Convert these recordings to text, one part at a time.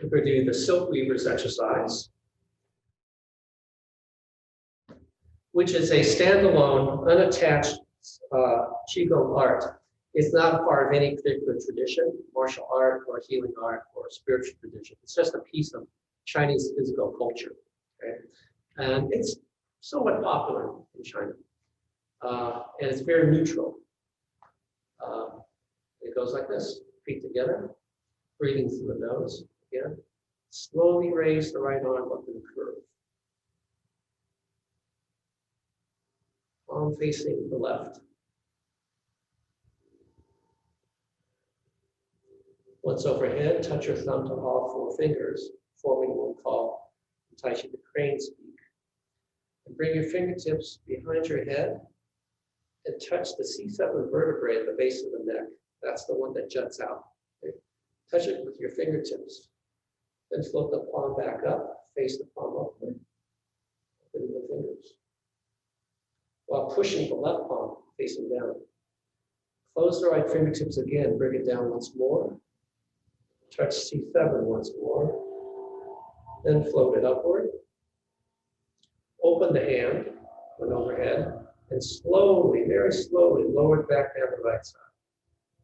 We're going to do the Silkweaver's exercise, which is a standalone, unattached Qigong art. It's not part of any particular tradition, martial art or healing art or spiritual tradition. It's just a piece of Chinese physical culture. Okay? And it's somewhat popular in China. And it's very neutral. It goes like this, feet together, breathing through the nose. Again, slowly raise the right arm up in a curve. Palm facing the left. Once overhead, touch your thumb to all four fingers, forming what we call Tai Chi the crane speak. And bring your fingertips behind your head and touch the C7 vertebrae at the base of the neck. That's the one that juts out. Okay? Touch it with your fingertips. Then float the palm back up, face the palm upward, opening the fingers. While pushing the left palm facing down. Close the right fingertips again, bring it down once more. Touch C7 once more. Then float it upward. Open the hand, went overhead, and slowly, very slowly, lower it back down the right side.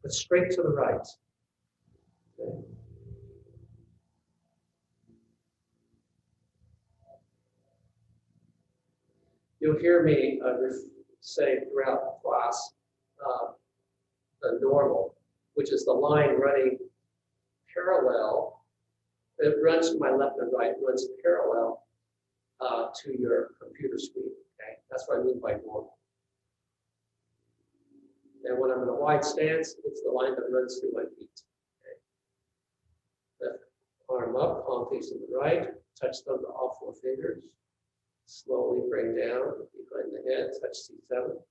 But straight to the right. Okay. You'll hear me say throughout the class the normal, which is the line running parallel. It runs to my left and right, runs parallel to your computer screen. Okay, that's what I mean by normal. And when I'm in a wide stance, it's the line that runs through my feet. Okay. Left arm up, palm facing the right, touch thumb to all four fingers. Slowly bring down behind the head, touch C7.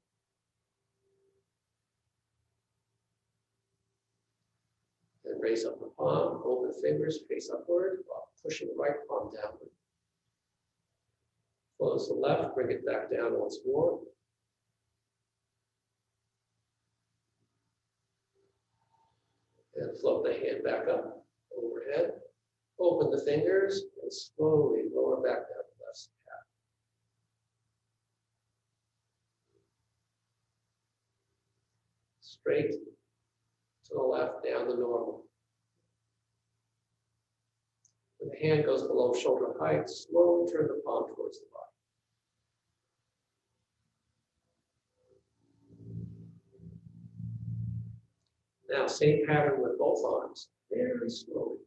Then raise up the palm, open fingers, face upward, while pushing the right palm downward. Close the left, bring it back down once more. And float the hand back up, overhead. Open the fingers, and slowly lower back down the left calf. Straight to the left, down the normal. When the hand goes below shoulder height, slowly turn the palm towards the body. Now, same pattern with both arms, very slowly.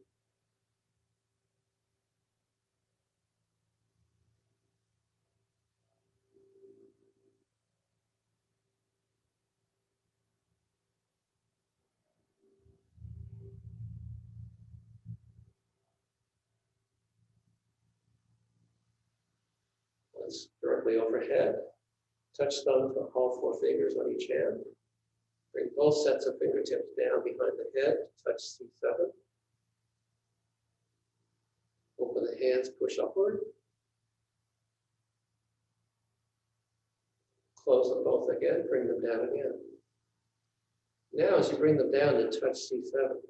Once directly overhead, touch thumb to all four fingers on each hand. Bring both sets of fingertips down behind the head, touch C7. Open the hands, push upward. Close them both again, bring them down again. Now, as you bring them down and touch C7,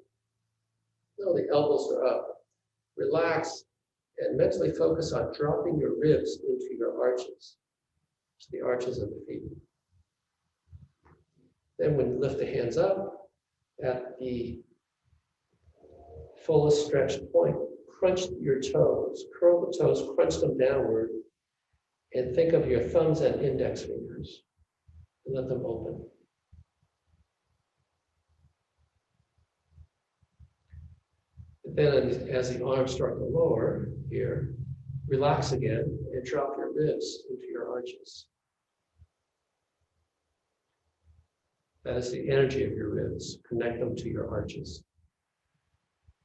no, the elbows are up. Relax and mentally focus on dropping your ribs into your arches, to the arches of the feet. Then when you lift the hands up at the fullest stretched point, crunch your toes, curl the toes, crunch them downward, and think of your thumbs and index fingers, and let them open. And then as the arms start to lower here, relax again and drop your ribs into your arches. That is the energy of your ribs. Connect them to your arches.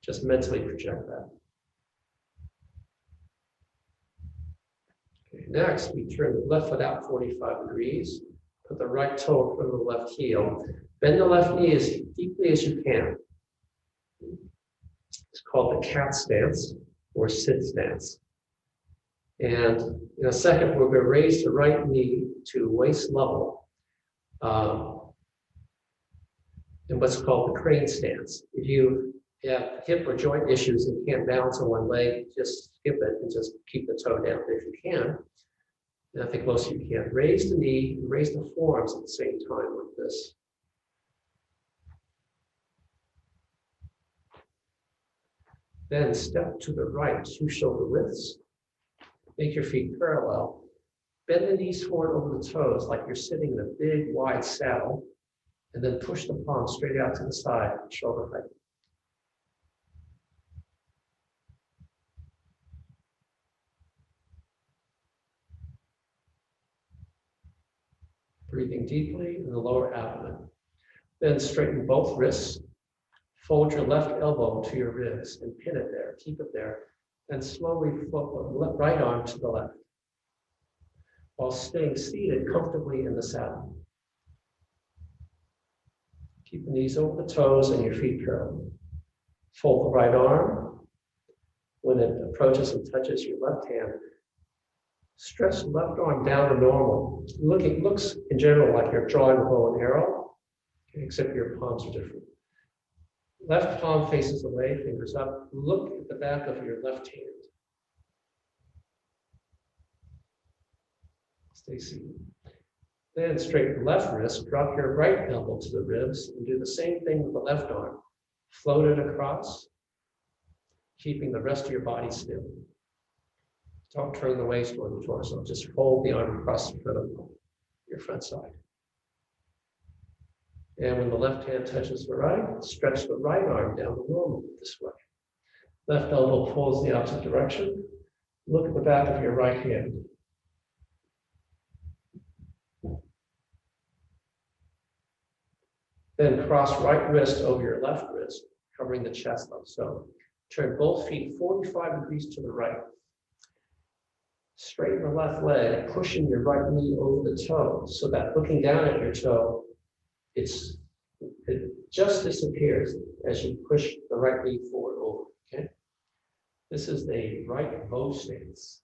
Just mentally project that. Okay, next, we turn the left foot out 45 degrees. Put the right toe in front of the left heel. Bend the left knee as deeply as you can. It's called the cat stance or sit stance. And in a second, we're going to raise the right knee to waist level. In what's called the crane stance. If you Yeah, hip or joint issues and can't balance on one leg, just skip it and just keep the toe down if you can. And I think most of you can. Raise the knee, raise the forearms at the same time like this. Then step to the right, 2 shoulder widths. Make your feet parallel. Bend the knees forward over the toes like you're sitting in a big, wide saddle. And then push the palms straight out to the side, shoulder height. Breathing deeply in the lower abdomen. Then straighten both wrists. Fold your left elbow to your ribs and pin it there, keep it there. Then slowly float the right arm to the left, while staying seated comfortably in the saddle. Keep the knees over the toes and your feet curled. Fold the right arm. When it approaches and touches your left hand, stretch the left arm down to normal. It looks in general like you're drawing a bow and arrow, except your palms are different. Left palm faces away, fingers up. Look at the back of your left hand. Stay seated. Then straighten left wrist, drop your right elbow to the ribs, and do the same thing with the left arm. Float it across, keeping the rest of your body still. Don't turn the waist or the torso, just fold the arm across the front of your front side. And when the left hand touches the right, stretch the right arm down to normal this way. Left elbow pulls the opposite direction. Look at the back of your right hand. Then cross right wrist over your left wrist, covering the chest like so. Turn both feet 45 degrees to the right. Straighten the left leg, pushing your right knee over the toe so that looking down at your toe, it just disappears as you push the right knee forward over, okay? This is the right bow stance,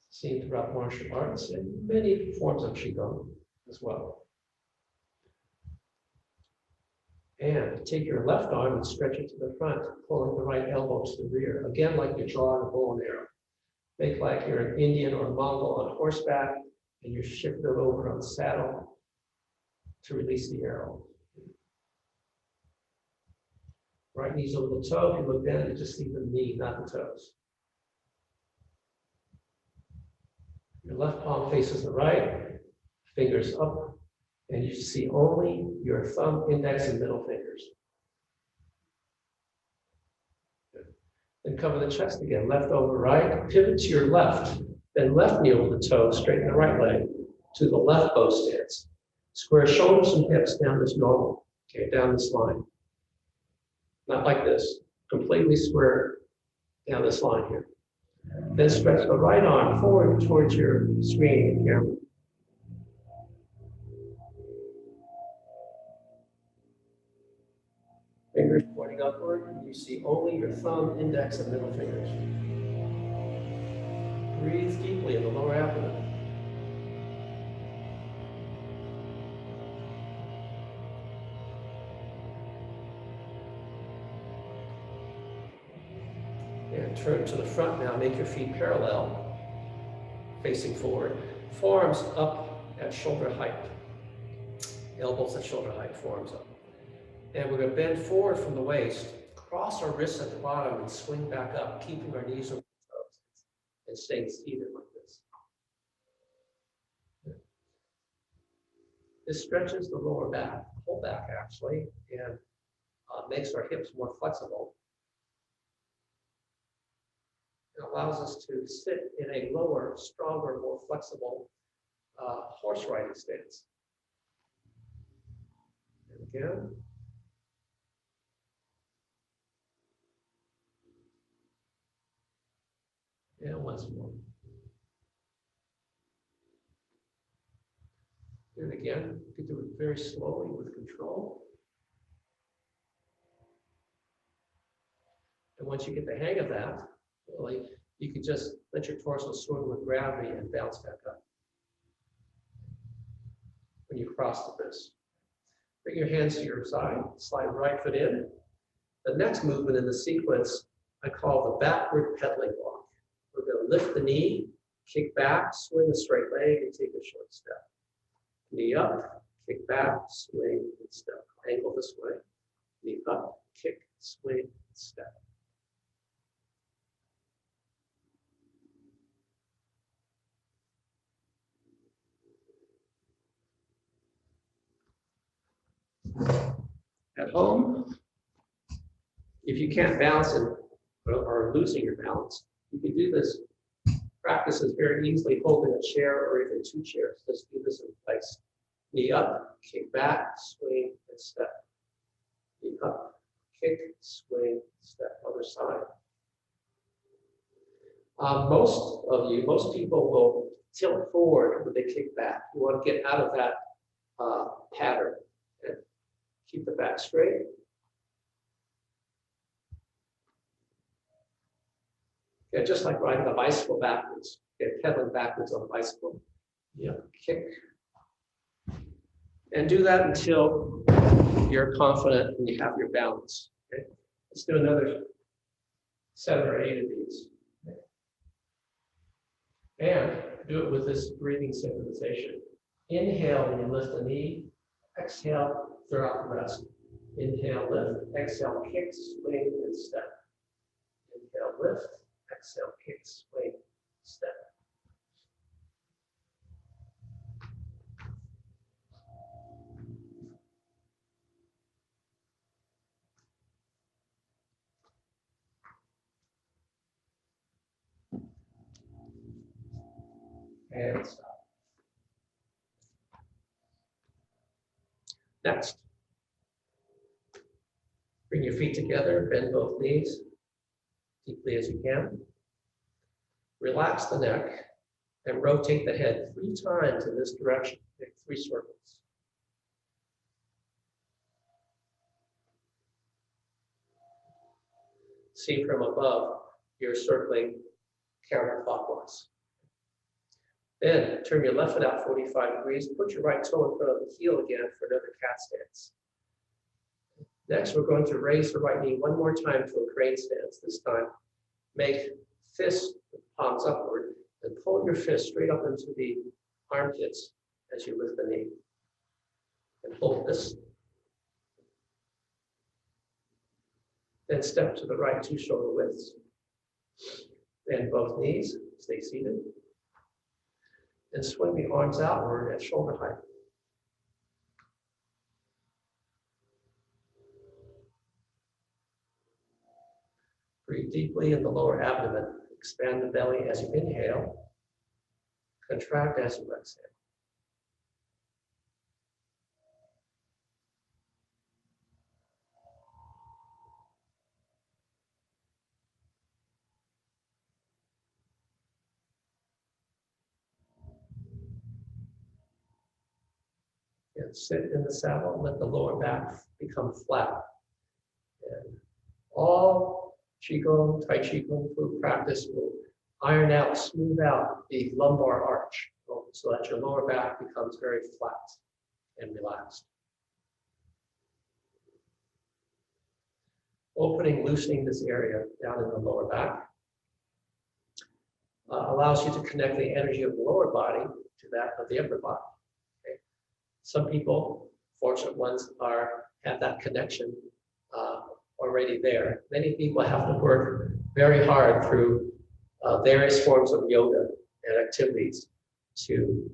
seen throughout martial arts and many forms of Qigong as well. And take your left arm and stretch it to the front, pulling the right elbow to the rear. Again, like you're drawing a bow and arrow. Make like you're an Indian or a Mongol on horseback, and you're shifted over on the saddle to release the arrow. Right knee's over the toe. If you look down, you just see the knee, not the toes. Your left palm faces the right, fingers up, and you see only your thumb, index, and middle fingers. Good. Then cover the chest again, left over right, pivot to your left, then left knee over the toe, straighten the right leg to the left bow stance. Square shoulders and hips down this normal, okay, down this line. Not like this, completely square down this line here. Then stretch the right arm forward towards your screen and camera. Fingers pointing upward, and you see only your thumb, index, and middle fingers. Breathe deeply in the lower abdomen. And turn to the front now, make your feet parallel, facing forward. Forearms up at shoulder height. Elbows at shoulder height, forearms up. And we're going to bend forward from the waist, cross our wrists at the bottom, and swing back up, keeping our knees over the toes and staying seated like this. This stretches the lower back, whole back actually, and makes our hips more flexible. It allows us to sit in a lower, stronger, more flexible horse riding stance. And again. And once more. Do it again. You can do it very slowly with control. And once you get the hang of that, really, you can just let your torso swing with gravity and bounce back up. When you cross the wrist. Bring your hands to your side, slide right foot in, The next movement in the sequence, I call the backward peddling walk. We're going to lift the knee, kick back, swing a straight leg, and take a short step. Knee up, kick back, swing, and step. Ankle this way. Knee up, kick, swing, step. At home, if you can't balance and or losing your balance, you can do this practices very easily holding a chair or even two chairs. Let's do this in place. Knee up, kick back, swing, and step. Knee up, kick, swing, step. Other side. Most people will tilt forward when they kick back. You want to get out of that pattern and keep the back straight. Yeah, just like riding a bicycle backwards. Pedaling backwards on a bicycle. Yeah, kick. And do that until you're confident and you have your balance. Okay? Let's do another 7 or 8 of these. Okay? And do it with this breathing synchronization. Inhale when you lift the knee. Exhale throughout the rest. Inhale, lift. Exhale, kick, swing, and step. Inhale, lift. Exhale, kick, swing, step. And stop. Next, bring your feet together, bend both knees deeply as you can. Relax the neck and rotate the head 3 times in this direction. Make 3 circles. See from above, you're circling counterclockwise. Then turn your left foot out 45 degrees. Put your right toe in front of the heel again for another cat stance. Next, we're going to raise the right knee one more time to a crane stance. This time, make fists, palms upward, and pull your fist straight up into the armpits as you lift the knee. And hold this. Then step to the right 2 shoulder widths. Bend both knees, stay seated. And swing the arms outward at shoulder height. Breathe deeply in the lower abdomen. Expand the belly as you inhale. Contract as you exhale. And sit in the saddle, let the lower back become flat. And all Qigong, Tai Qigong Fu practice will iron out, smooth out the lumbar arch so that your lower back becomes very flat and relaxed. Opening, loosening this area down in the lower back allows you to connect the energy of the lower body to that of the upper body. Okay? Some people, fortunate ones, have that connection already there. Many people have to work very hard through various forms of yoga and activities to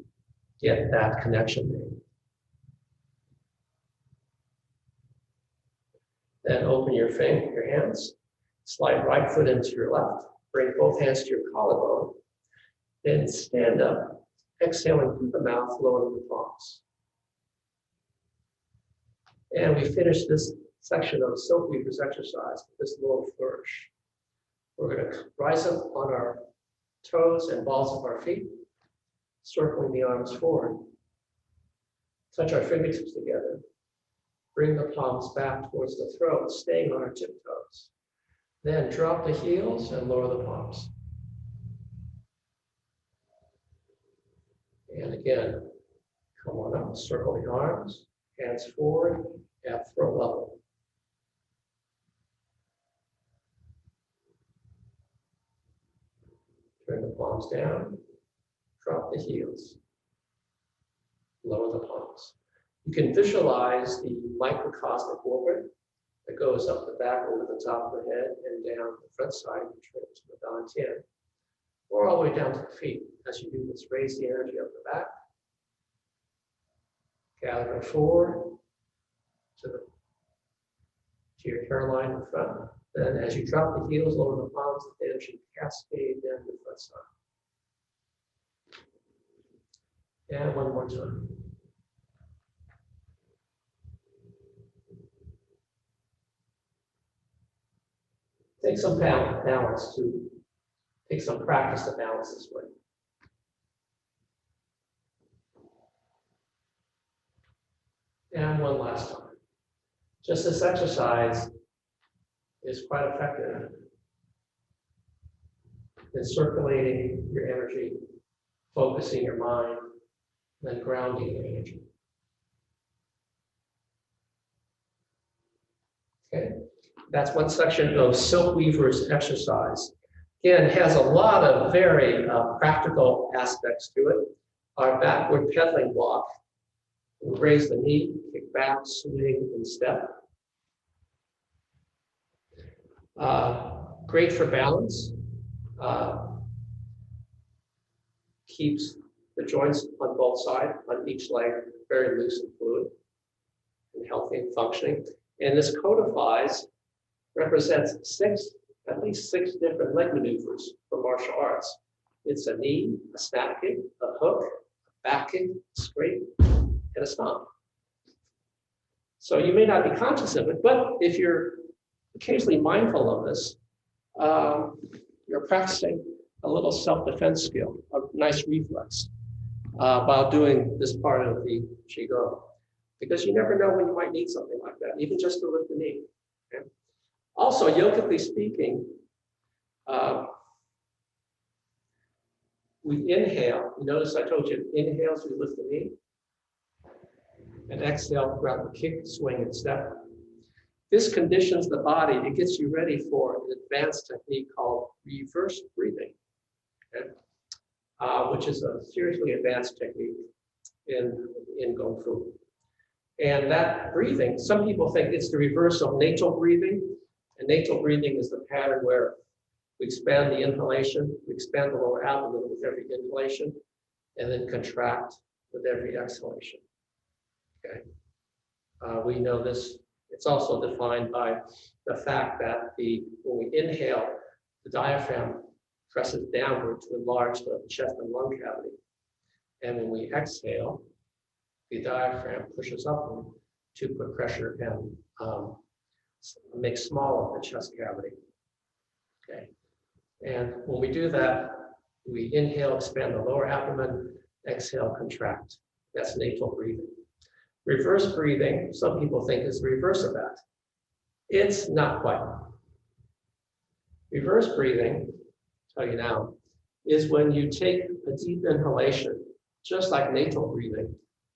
get that connection made. Then open your hands, slide right foot into your left, bring both hands to your collarbone, then stand up, exhaling through the mouth, lowering the palms. And we finish this section of Silkweaver's exercise with this little flourish. We're going to rise up on our toes and balls of our feet, circling the arms forward. Touch our fingertips together. Bring the palms back towards the throat, staying on our tiptoes. Then drop the heels and lower the palms. And again, come on up, circle the arms, hands forward at throat level. Bring the palms down, drop the heels, lower the palms. You can visualize the microcosmic orbit that goes up the back over the top of the head and down the front side, which goes to the dantian, or all the way down to the feet. As you do this, raise the energy up the back, gather it forward to your hairline in front. Then as you drop the heels, lower the palms, the energy cascade down the front side. And one more time. Take some balance to take some practice to balance this way. And one last time. Just this exercise is quite effective in circulating your energy, focusing your mind, and then grounding your energy. Okay, that's one section of Silkweaver's exercise. Again, it has a lot of very practical aspects to it. Our backward peddling walk. We'll raise the knee, kick back, swing, and step. Great for balance. Keeps the joints on both sides, on each leg, very loose and fluid, and healthy and functioning. And this codifies, represents at least six different leg maneuvers for martial arts. It's a knee, a snap kick, a hook, a back kick, a scrape, and a stomp. So you may not be conscious of it, but if you're occasionally mindful of this, you're practicing a little self-defense skill, a nice reflex, while doing this part of the Qigong. Because you never know when you might need something like that, even just to lift the knee. Okay? Also, yogically speaking, we inhale. You notice I told you, inhale as we lift the knee, and exhale, grab the kick, swing, and step. This conditions the body. It gets you ready for an advanced technique called reverse breathing, okay? Which is a seriously advanced technique in Kung Fu. And that breathing, some people think it's the reverse of natal breathing. And natal breathing is the pattern where we expand the inhalation, we expand the lower abdomen with every inhalation, and then contract with every exhalation. Okay. We know this. It's also defined by the fact that when we inhale, the diaphragm presses downward to enlarge the chest and lung cavity. And when we exhale, the diaphragm pushes upward to put pressure and make smaller the chest cavity. Okay. And when we do that, we inhale, expand the lower abdomen, exhale, contract. That's natal breathing. Reverse breathing, some people think is the reverse of that. It's not quite. Reverse breathing, I'll tell you now, is when you take a deep inhalation, just like natal breathing,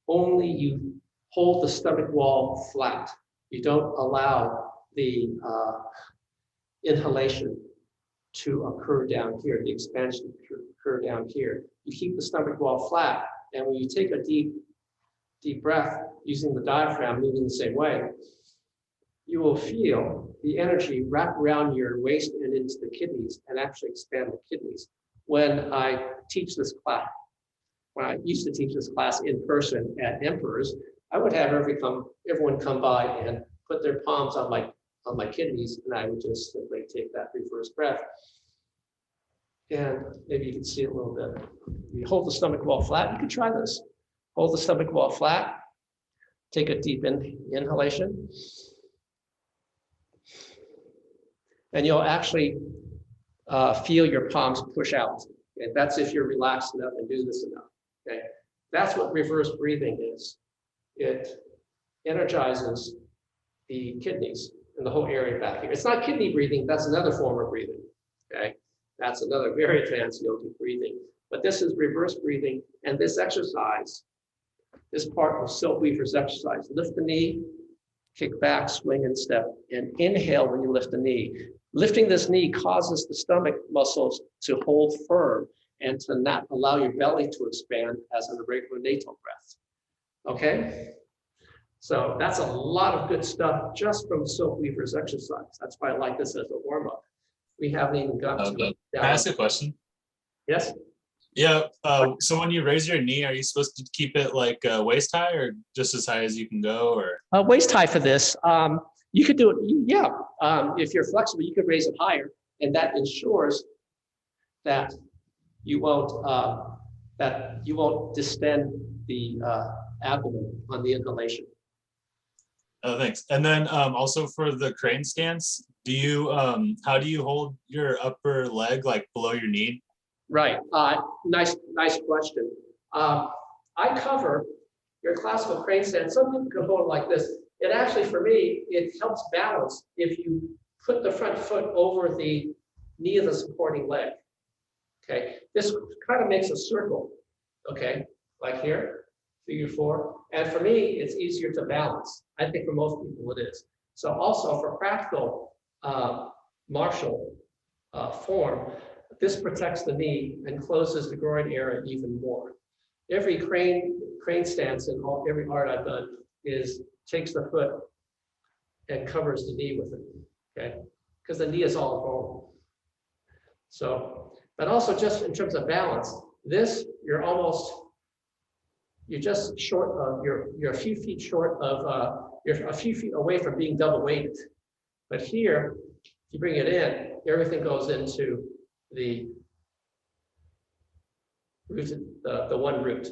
only you hold the stomach wall flat. You don't allow the inhalation to occur down here, the expansion to occur down here. You keep the stomach wall flat, and when you take a deep breath using the diaphragm moving the same way, you will feel the energy wrap around your waist and into the kidneys and actually expand the kidneys. When I teach this class, when I used to teach this class in person at Emperor's, I would have everyone come by and put their palms on my kidneys, and I would just simply take that reverse breath. And maybe you can see it a little bit. You hold the stomach wall flat. You can try this. Hold the stomach wall flat. Take a deep inhalation. And you'll actually feel your palms push out. Okay? That's if you're relaxed enough and do this enough. Okay? That's what reverse breathing is. It energizes the kidneys and the whole area back here. It's not kidney breathing. That's another form of breathing. Okay? That's another very advanced yogic breathing. But this is reverse breathing. And this exercise, this part of Silkweaver's exercise, lift the knee, kick back, swing, and step, and inhale when you lift the knee. Lifting this knee causes the stomach muscles to hold firm and to not allow your belly to expand as in a regular natal breath. Okay? So that's a lot of good stuff just from Silkweaver's exercise. That's why I like this as a warm-up. We haven't even got to it. Can I ask a question? Yes? Yeah, so when you raise your knee, are you supposed to keep it like waist high or just as high as you can go? Or Waist high for this. You could do it, yeah. If you're flexible, you could raise it higher, and that ensures that you won't distend the abdomen on the inhalation. Oh, thanks. And then also for the crane stance, do you how do you hold your upper leg like below your knee? Right. Nice question. I cover your classical crane stance. Some people can hold it like this. It actually, for me, it helps balance if you put the front foot over the knee of the supporting leg. Okay. This kind of makes a circle. Okay. Like here, figure 4. And for me, it's easier to balance. I think for most people it is. So also for practical martial form, this protects the knee and closes the groin area even more. Every crane stance in every art I've done takes the foot and covers the knee with it, okay? Because the knee is all vulnerable. So, but also just in terms of balance, this, you're just short of, you're a few feet short of, you're a few feet away from being double weighted. But here, if you bring it in, everything goes into the root, the one root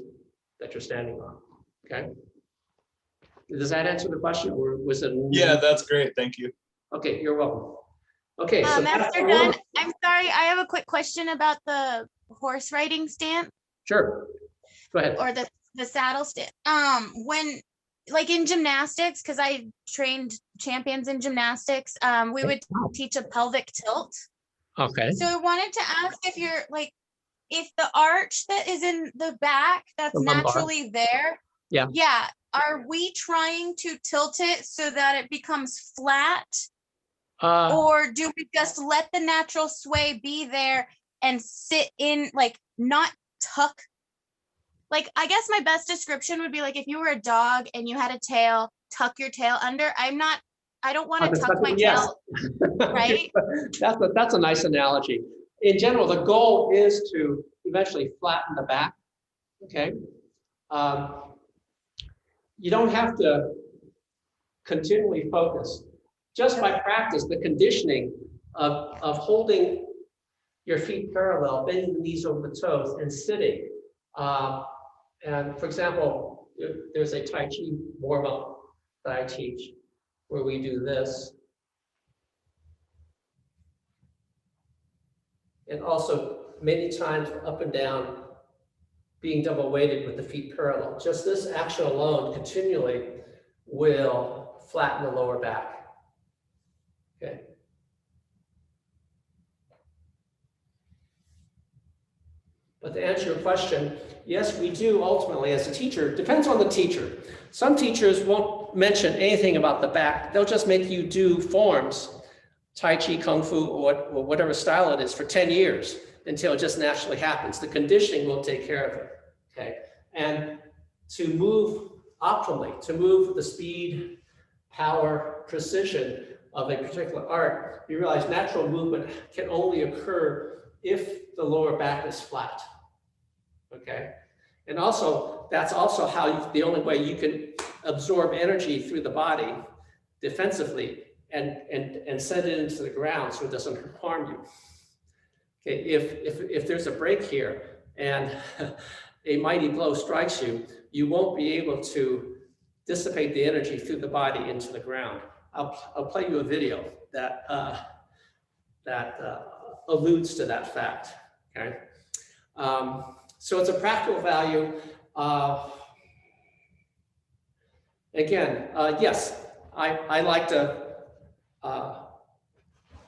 that you're standing on, okay? Does that answer the question, or was it? Yeah, that's great, thank you. Okay, you're welcome. Okay, so Master Dunn, I'm sorry, I have a quick question about the horse riding stance. Sure, go ahead. Or the saddle stance. When, like in gymnastics, because I trained champions in gymnastics, we would teach a pelvic tilt. Okay. So I wanted to ask if you're like, if the arch that is in the back, that's naturally there. Yeah. Yeah. Are we trying to tilt it so that it becomes flat? Or do we just let the natural sway be there and sit in, like, not tuck? Like, I guess my best description would be like if you were a dog and you had a tail, tuck your tail under. I don't want to tuck my tail, right? That's a nice analogy. In general, the goal is to eventually flatten the back, okay? You don't have to continually focus. Just by practice, the conditioning of holding your feet parallel, bending the knees over the toes, and sitting. And for example, there's a Tai Chi warm-up that I teach where we do this. And also many times up and down, being double weighted with the feet parallel. Just this action alone continually will flatten the lower back. Okay. But to answer your question, yes, we do ultimately as a teacher, depends on the teacher. Some teachers won't mention anything about the back. They'll just make you do forms, Tai Chi, Kung Fu, or whatever style it is for 10 years until it just naturally happens. The conditioning will take care of it, okay? And to move optimally, to move with the speed, power, precision of a particular art, you realize natural movement can only occur if the lower back is flat, okay? And also, that's also how the only way you can absorb energy through the body defensively and send it into the ground so it doesn't harm you. Okay, if there's a break here and a mighty blow strikes you, you won't be able to dissipate the energy through the body into the ground. I'll play you a video that alludes to that fact, okay? So it's a practical value. Again, yes, I like to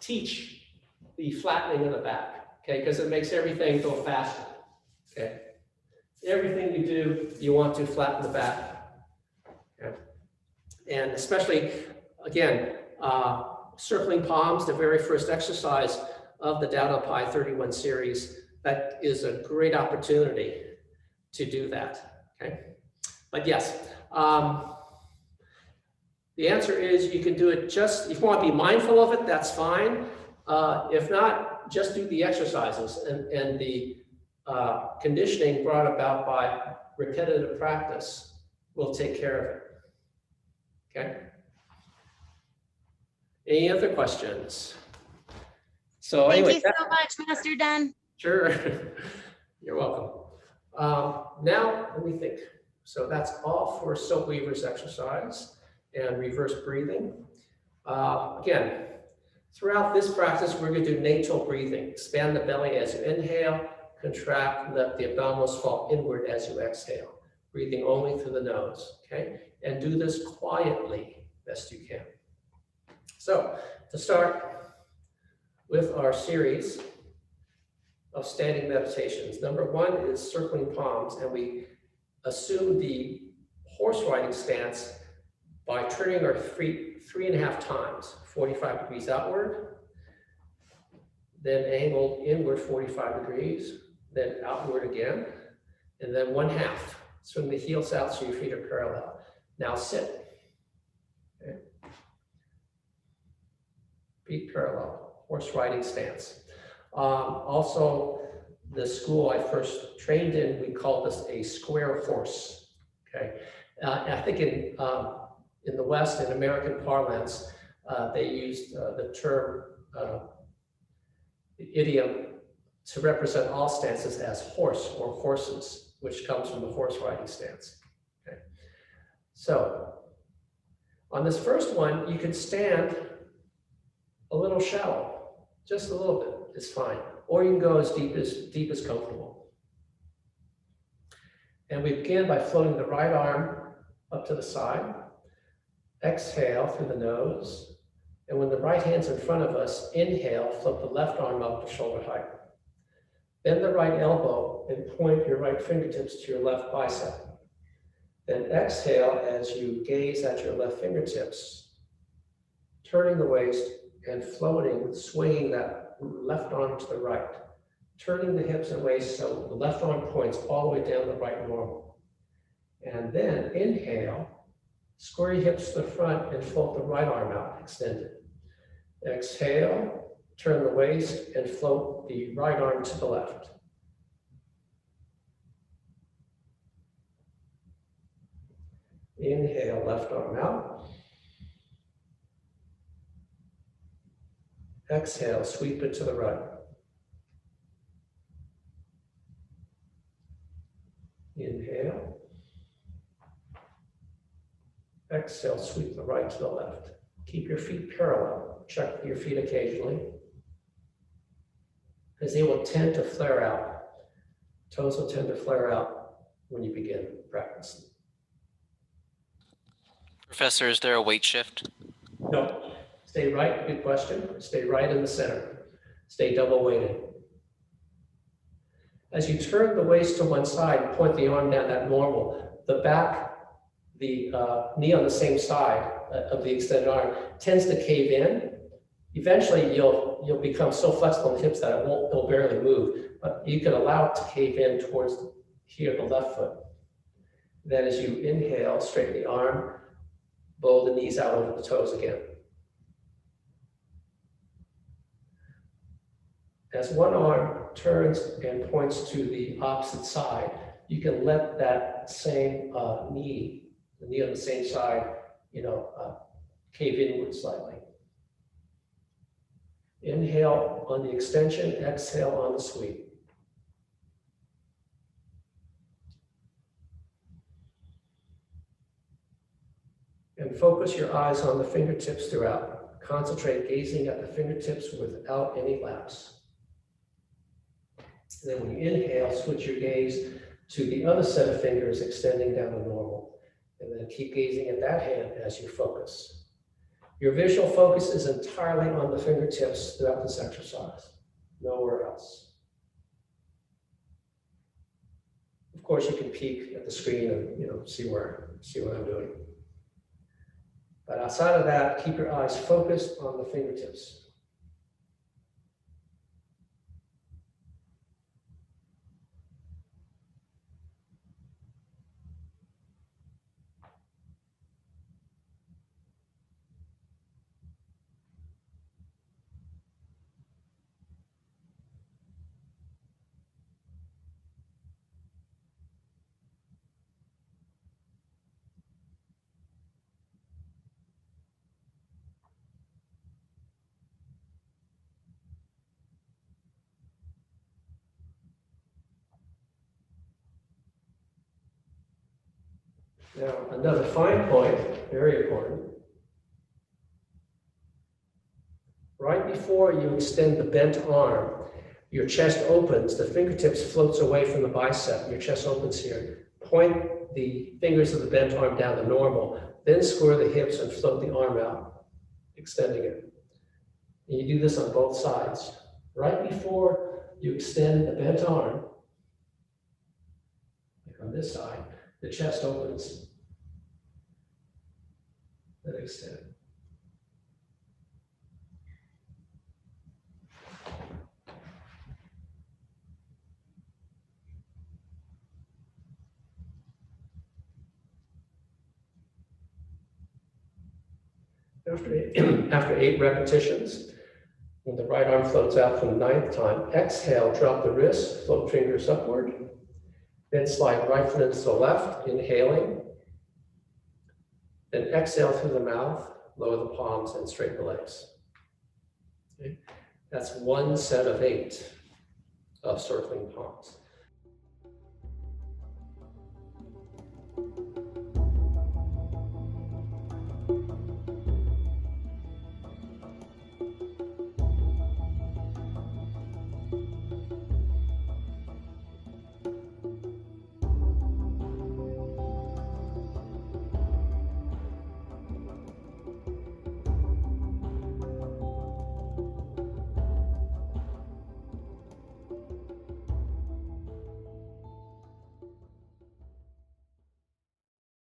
teach the flattening of the back, okay? Because it makes everything go faster, okay? Everything you do, you want to flatten the back, okay? And especially, again, circling palms, the very first exercise of the Tao Tan Pai 31 series, that is a great opportunity to do that, okay? But yes, the answer is you can do it just, if you want to be mindful of it, that's fine. If not, just do the exercises and the conditioning brought about by repetitive practice will take care of it, okay? Any other questions? So Thank anyway, you so much, Master Dunn. sure, you're welcome. Now, let me think. So that's all for Silkweaver's exercise and reverse breathing. Again, throughout this practice, we're going to do natal breathing. Expand the belly as you inhale, contract, let the abdominals fall inward as you exhale. Breathing only through the nose, okay? And do this quietly, best you can. So, to start with our series of standing meditations. Number one is circling palms, and we assume the horse riding stance by turning our feet 3.5 times, 45 degrees outward, then angled inward 45 degrees, then outward again, and then 1/2. Swing the heels out so your feet are parallel. Now sit. Okay. Feet parallel, horse riding stance. Also, the school I first trained in, we called this a square horse. Okay, I think in the West, in American parlance, they used the term, the idiom, to represent all stances as horse or horses, which comes from the horse riding stance. Okay, so on this first one, you can stand a little shallow, just a little bit is fine, or you can go as deep as comfortable. And we begin by floating the right arm up to the side. Exhale through the nose. And when the right hand's in front of us, inhale, float the left arm up to shoulder height. Bend the right elbow and point your right fingertips to your left bicep. Then exhale as you gaze at your left fingertips, turning the waist and floating, swinging that left arm to the right, turning the hips and waist so the left arm points all the way down the right normal. And then inhale, square your hips to the front and float the right arm out, extended. Exhale, turn the waist and float the right arm to the left. Inhale, left arm out. Exhale, sweep it to the right. Inhale. Exhale, sweep the right to the left. Keep your feet parallel. Check your feet occasionally, because they will tend to flare out. Toes will tend to flare out when you begin practicing. Professor, is there a weight shift? No. Stay right, good question. Stay right in the center. Stay double weighted. As you turn the waist to one side, point the arm down at normal. The back, the knee on the same side of the extended arm tends to cave in. Eventually, you'll become so flexible in the hips that it'll barely move. But you can allow it to cave in towards here, the left foot. Then as you inhale, straighten the arm, bow the knees out over the toes again. As one arm turns and points to the opposite side, you can let that same knee, the knee on the same side, cave inward slightly. Inhale on the extension, exhale on the sweep. And focus your eyes on the fingertips throughout. Concentrate gazing at the fingertips without any lapse. And then when you inhale, switch your gaze to the other set of fingers extending down to normal. And then keep gazing at that hand as you focus. Your visual focus is entirely on the fingertips throughout this exercise, nowhere else. Of course, you can peek at the screen and see what I'm doing. But outside of that, keep your eyes focused on the fingertips. Now, another fine point, very important. Right before you extend the bent arm, your chest opens, the fingertips floats away from the bicep, your chest opens here. Point the fingers of the bent arm down to normal, then square the hips and float the arm out, extending it. And you do this on both sides. Right before you extend the bent arm, like on this side, the chest opens. Then extend. After 8 repetitions, when the right arm floats out for the 9th time, exhale, drop the wrist, float fingers upward, then slide right foot into the left, inhaling, then exhale through the mouth, lower the palms and straighten the legs. Okay. That's one set of 8 of circling palms.